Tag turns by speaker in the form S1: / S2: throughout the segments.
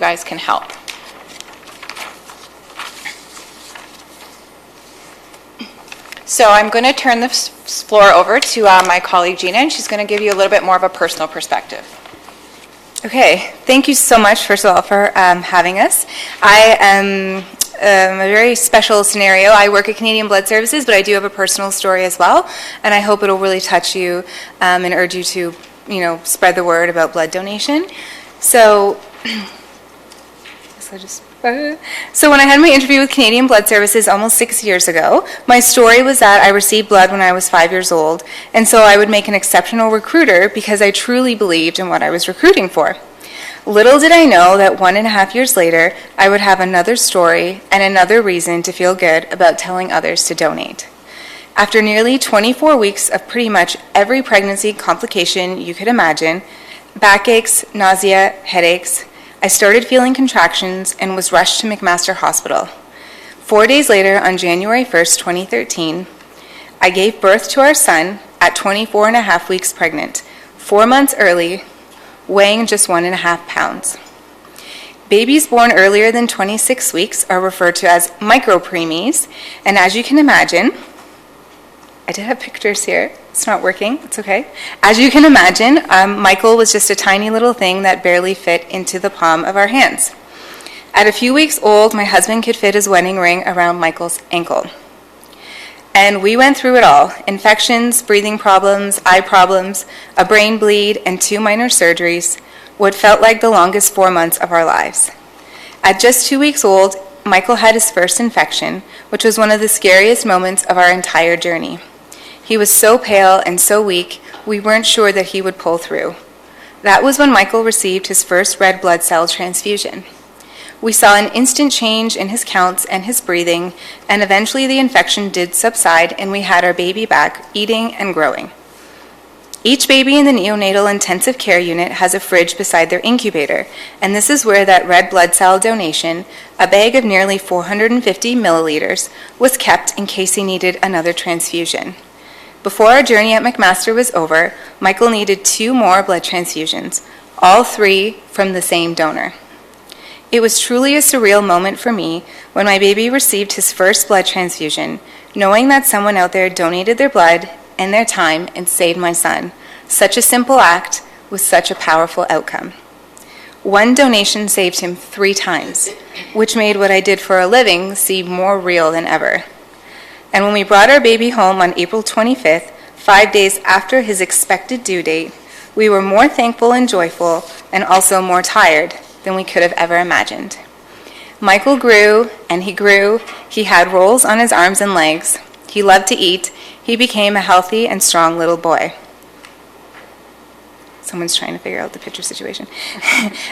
S1: guys can help. So I'm going to turn the floor over to my colleague Gina, and she's going to give you a little bit more of a personal perspective.
S2: Okay, thank you so much, first of all, for having us. I am a very special scenario. I work at Canadian Blood Services, but I do have a personal story as well, and I hope it'll really touch you and urge you to, spread the word about blood donation. So when I had my interview with Canadian Blood Services almost 6 years ago, my story was that I received blood when I was 5 years old, and so I would make an exceptional recruiter because I truly believed in what I was recruiting for. Little did I know that 1.5 years later, I would have another story and another reason to feel good about telling others to donate. After nearly 24 weeks of pretty much every pregnancy complication you could imagine, backaches, nausea, headaches, I started feeling contractions and was rushed to McMaster Hospital. 4 days later, on January 1st, 2013, I gave birth to our son at 24.5 weeks pregnant, 4 months early, weighing just 1.5 pounds. Babies born earlier than 26 weeks are referred to as micropreemies, and as you can imagine, I did have pictures here. It's not working. It's okay. As you can imagine, Michael was just a tiny little thing that barely fit into the palm of our hands. At a few weeks old, my husband could fit his wedding ring around Michael's ankle. And we went through it all: infections, breathing problems, eye problems, a brain bleed, and 2 minor surgeries, what felt like the longest 4 months of our lives. At just 2 weeks old, Michael had his first infection, which was one of the scariest moments of our entire journey. He was so pale and so weak, we weren't sure that he would pull through. That was when Michael received his first red blood cell transfusion. We saw an instant change in his counts and his breathing, and eventually the infection did subside and we had our baby back, eating and growing. Each baby in the neonatal intensive care unit has a fridge beside their incubator, and this is where that red blood cell donation, a bag of nearly 450 milliliters, was kept in case he needed another transfusion. Before our journey at McMaster was over, Michael needed 2 more blood transfusions, all 3 from the same donor. It was truly a surreal moment for me when my baby received his first blood transfusion, knowing that someone out there donated their blood and their time and saved my son. Such a simple act with such a powerful outcome. One donation saved him 3 times, which made what I did for a living seem more real than ever. And when we brought our baby home on April 25th, 5 days after his expected due date, we were more thankful and joyful, and also more tired than we could have ever imagined. Michael grew, and he grew. He had rolls on his arms and legs. He loved to eat. He became a healthy and strong little boy. Someone's trying to figure out the picture situation.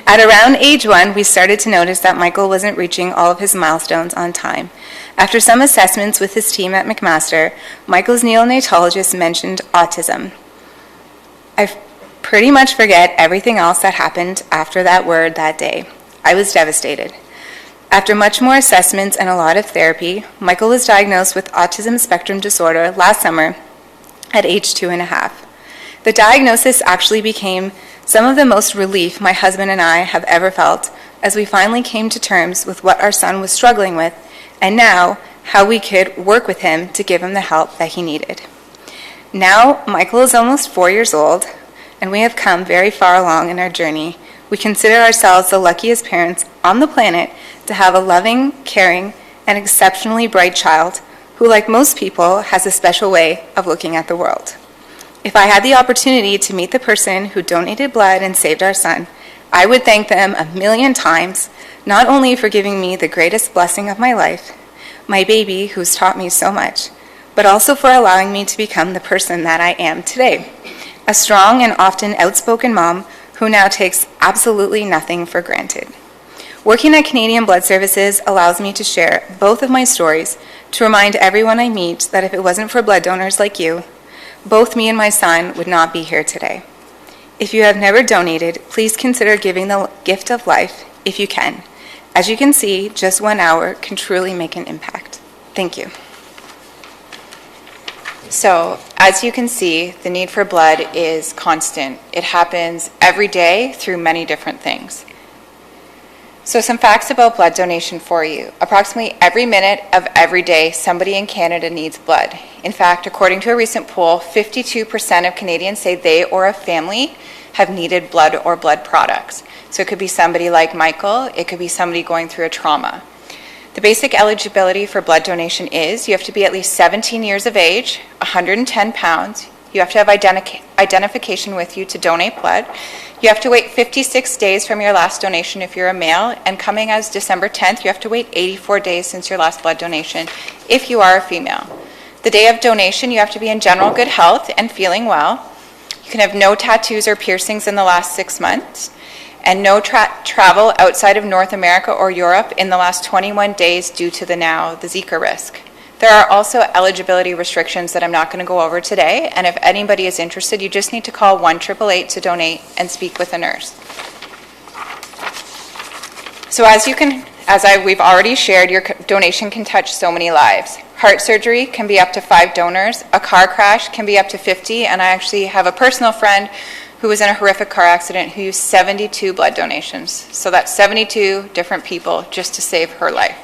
S2: At around age 1, we started to notice that Michael wasn't reaching all of his milestones on time. After some assessments with his team at McMaster, Michael's neonatologist mentioned autism. I pretty much forget everything else that happened after that word that day. I was devastated. After much more assessments and a lot of therapy, Michael was diagnosed with autism spectrum disorder last summer at age 2.5. The diagnosis actually became some of the most relief my husband and I have ever felt as we finally came to terms with what our son was struggling with, and now how we could work with him to give him the help that he needed. Now, Michael is almost 4 years old, and we have come very far along in our journey. We consider ourselves the luckiest parents on the planet to have a loving, caring, and exceptionally bright child who, like most people, has a special way of looking at the world. If I had the opportunity to meet the person who donated blood and saved our son, I would thank them 1,000,000 times, not only for giving me the greatest blessing of my life, my baby who's taught me so much, but also for allowing me to become the person that I am today, a strong and often outspoken mom who now takes absolutely nothing for granted. Working at Canadian Blood Services allows me to share both of my stories to remind everyone I meet that if it wasn't for blood donors like you, both me and my son would not be here today. If you have never donated, please consider giving the gift of life if you can. As you can see, just 1 hour can truly make an impact. Thank you.
S1: So, as you can see, the need for blood is constant. It happens every day through many different things. So some facts about blood donation for you. Approximately every minute of every day, somebody in Canada needs blood. In fact, according to a recent poll, 52% of Canadians say they or a family have needed blood or blood products. So it could be somebody like Michael, it could be somebody going through a trauma. The basic eligibility for blood donation is you have to be at least 17 years of age, 110 pounds, you have to have identification with you to donate blood. You have to wait 56 days from your last donation if you're a male, and coming as December 10th, you have to wait 84 days since your last blood donation if you are a female. The day of donation, you have to be in general good health and feeling well. You can have no tattoos or piercings in the last 6 months, and no travel outside of North America or Europe in the last 21 days due to the Zika risk. There are also eligibility restrictions that I'm not going to go over today, and if anybody is interested, you just need to call 1-888 to donate and speak with a nurse. So we've already shared, your donation can touch so many lives. Heart surgery can be up to 5 donors, a car crash can be up to 50, and I actually have a personal friend who was in a horrific car accident who used 72 blood donations. So that's 72 different people just to save her life.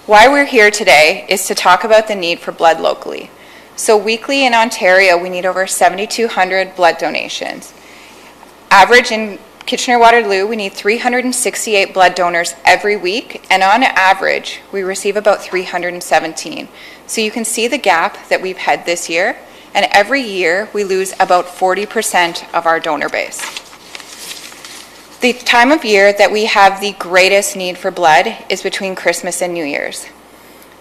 S1: Why we're here today is to talk about the need for blood locally. So weekly in Ontario, we need over 7,200 blood donations. Average in Kitchener-Waterloo, we need 368 blood donors every week, and on average, we receive about 317. So you can see the gap that we've had this year, and every year we lose about 40% of our donor base. The time of year that we have the greatest need for blood is between Christmas and New Year's.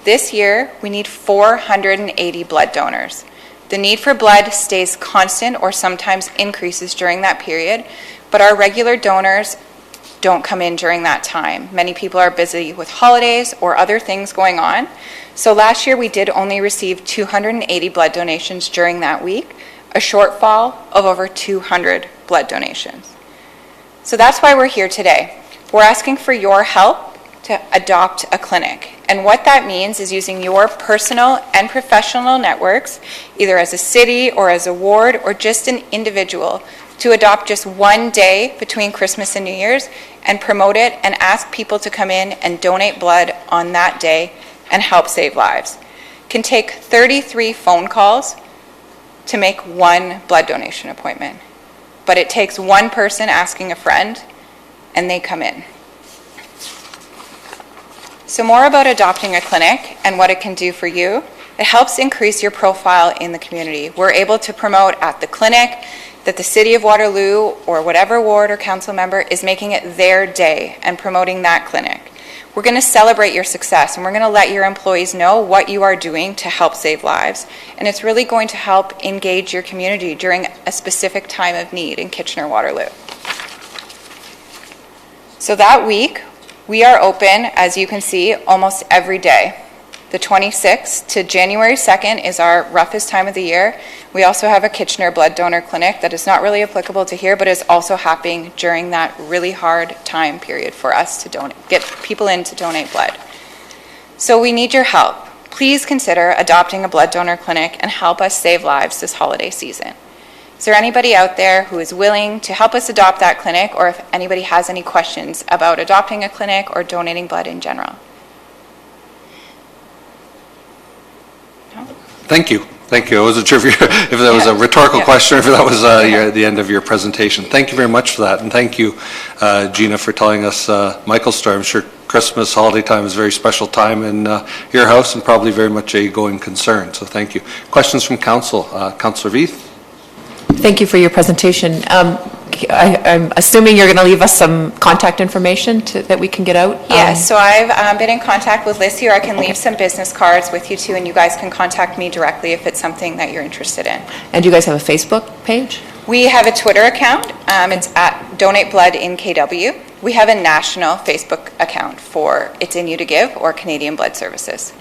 S1: This year, we need 480 blood donors. The need for blood stays constant or sometimes increases during that period, but our regular donors don't come in during that time. Many people are busy with holidays or other things going on. So last year, we did only receive 280 blood donations during that week, a shortfall of over 200 blood donations. So that's why we're here today. We're asking for your help to adopt a clinic. And what that means is using your personal and professional networks, either as a city or as a ward or just an individual, to adopt just one day between Christmas and New Year's and promote it and ask people to come in and donate blood on that day and help save lives. It can take 33 phone calls to make one blood donation appointment. But it takes one person asking a friend, and they come in. So more about adopting a clinic and what it can do for you. It helps increase your profile in the community. We're able to promote at the clinic that the City of Waterloo or whatever ward or council member is making it their day and promoting that clinic. We're going to celebrate your success, and we're going to let your employees know what you are doing to help save lives. And it's really going to help engage your community during a specific time of need in Kitchener-Waterloo. So that week, we are open, as you can see, almost every day. The 26th to January 2nd is our roughest time of the year. We also have a Kitchener blood donor clinic that is not really applicable to here, but is also happening during that really hard time period for us to get people in to donate blood. So we need your help. Please consider adopting a blood donor clinic and help us save lives this holiday season. Is there anybody out there who is willing to help us adopt that clinic, or if anybody has any questions about adopting a clinic or donating blood in general?
S3: Thank you. Thank you. I wasn't sure if that was a rhetorical question or if that was the end of your presentation. Thank you very much for that. And thank you, Gina, for telling us Michael's story. I'm sure Christmas holiday time is a very special time in your house and probably very much a going concern. So thank you. Questions from Council. Councillor Veith.
S4: Thank you for your presentation. I'm assuming you're going to leave us some contact information that we can get out?
S1: Yes, so I've been in contact with Liz here. I can leave some business cards with you too, and you guys can contact me directly if it's something that you're interested in.
S4: And do you guys have a Facebook page?
S1: We have a Twitter account. It's at Donate Blood in KW. We have a national Facebook account for It's In You to Give or Canadian Blood Services.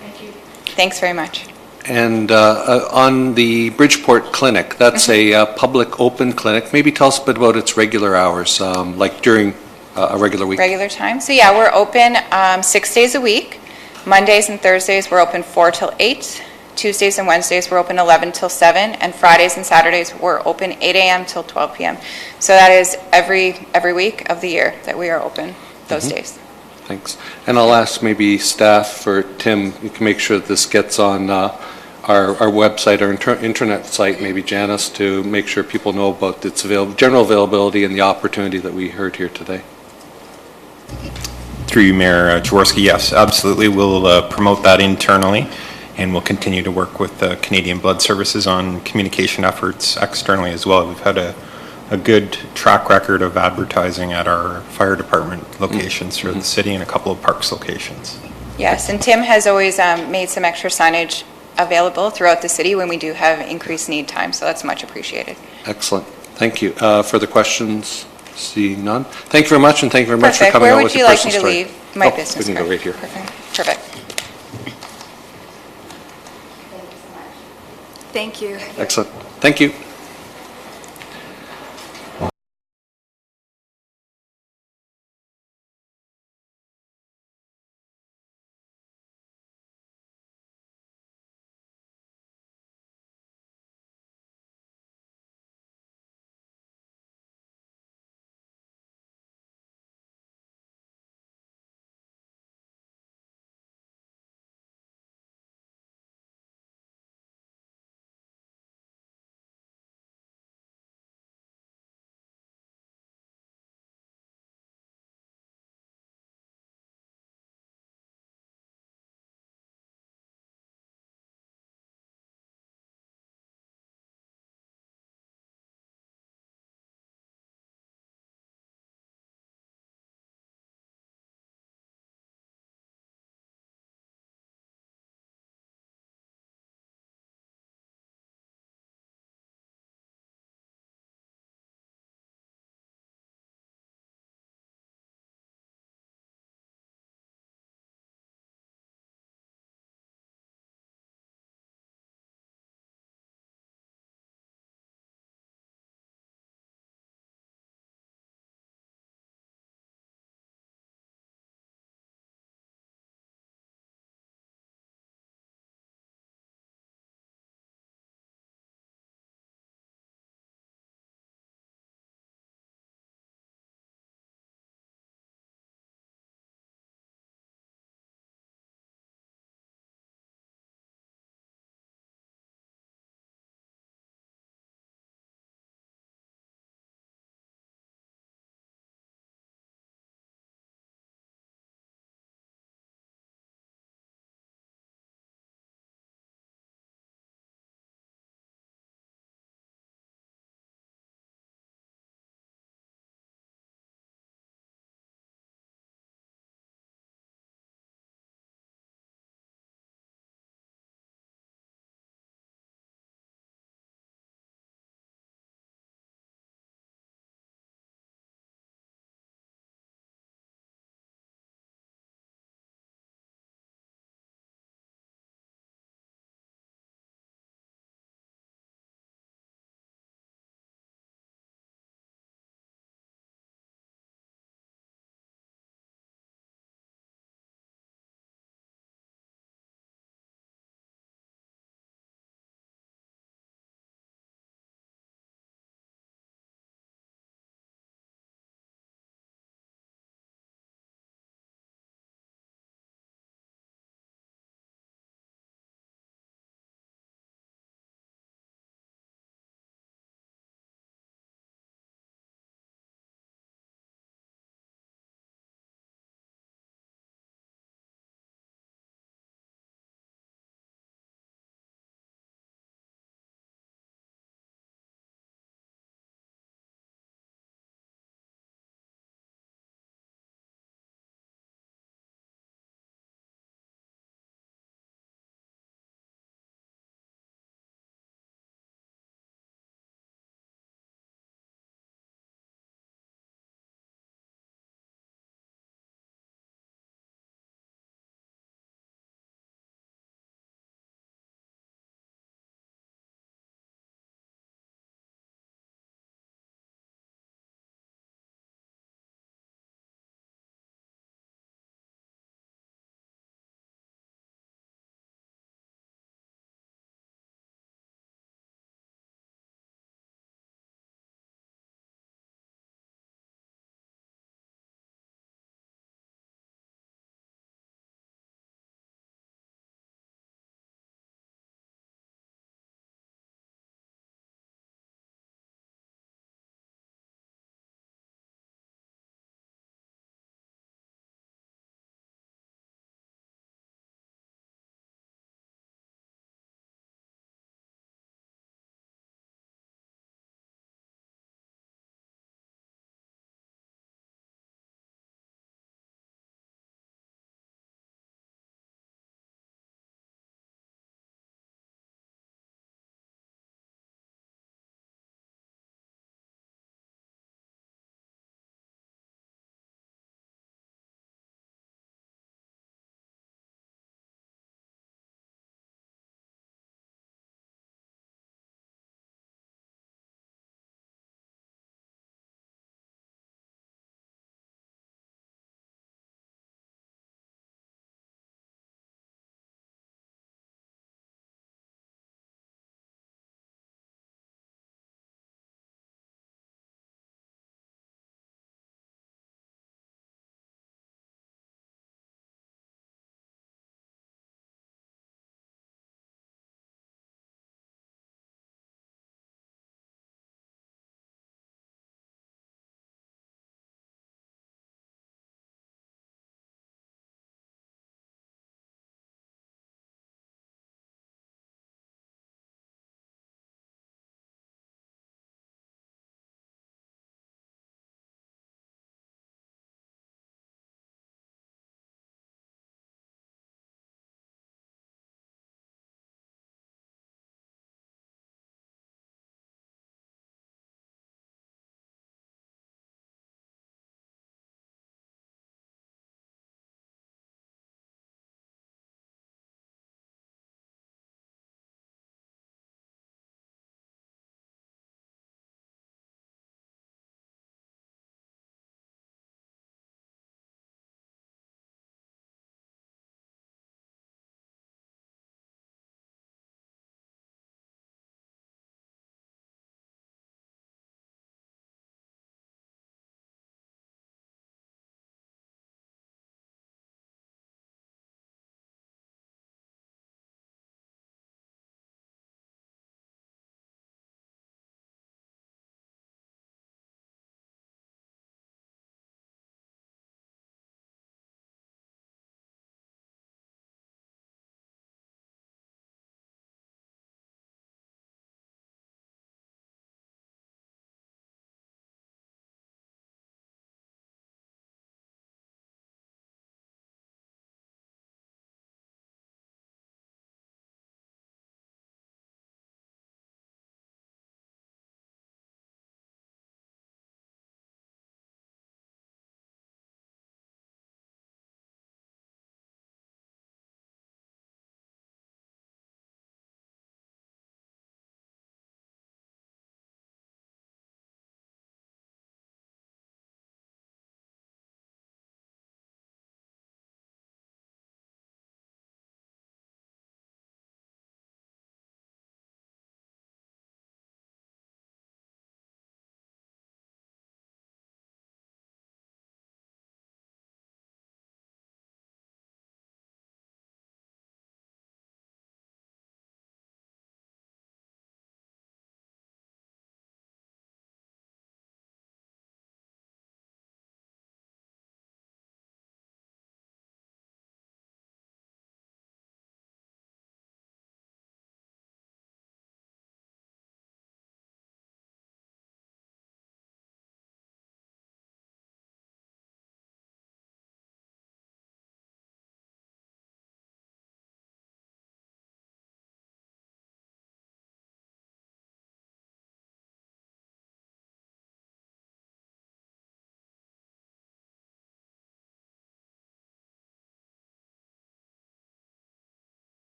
S1: Thank you. Thanks very much.
S3: And on the Bridgeport Clinic, that's a public open clinic. Maybe tell us a bit about its regular hours, like during a regular week.
S1: Regular time. So yeah, we're open 6 days a week. Mondays and Thursdays we're open 4 till 8. Tuesdays and Wednesdays, we're open 11 till 7, and Fridays and Saturdays, we're open 8 a.m. till 12 p.m. So that is every week of the year that we are open those days.
S3: Thanks. And I'll ask maybe staff for Tim, you can make sure that this gets on our website, our internet site, maybe Janice, to make sure people know about its general availability and the opportunity that we heard here today.
S5: Through you, Mayor Jaworski, yes, absolutely. We'll promote that internally, and we'll continue to work with Canadian Blood Services on communication efforts externally as well. We've had a good track record of advertising at our fire department locations throughout the city and a couple of parks locations.
S1: Yes, and Tim has always made some extra signage available throughout the city when we do have increased need time, so that's much appreciated.
S3: Excellent. Thank you. Further questions? Seeing none. Thank you very much, and thank you very much for
S1: Perfect.
S3: coming
S1: Where
S3: out
S1: would
S3: with
S1: you
S3: your
S1: like me
S3: personal
S1: to
S3: story.
S1: leave my
S3: Oh,
S1: business
S3: we can go
S1: card?
S3: right here.
S1: Perfect.
S2: Thank you.
S3: Excellent. Thank you.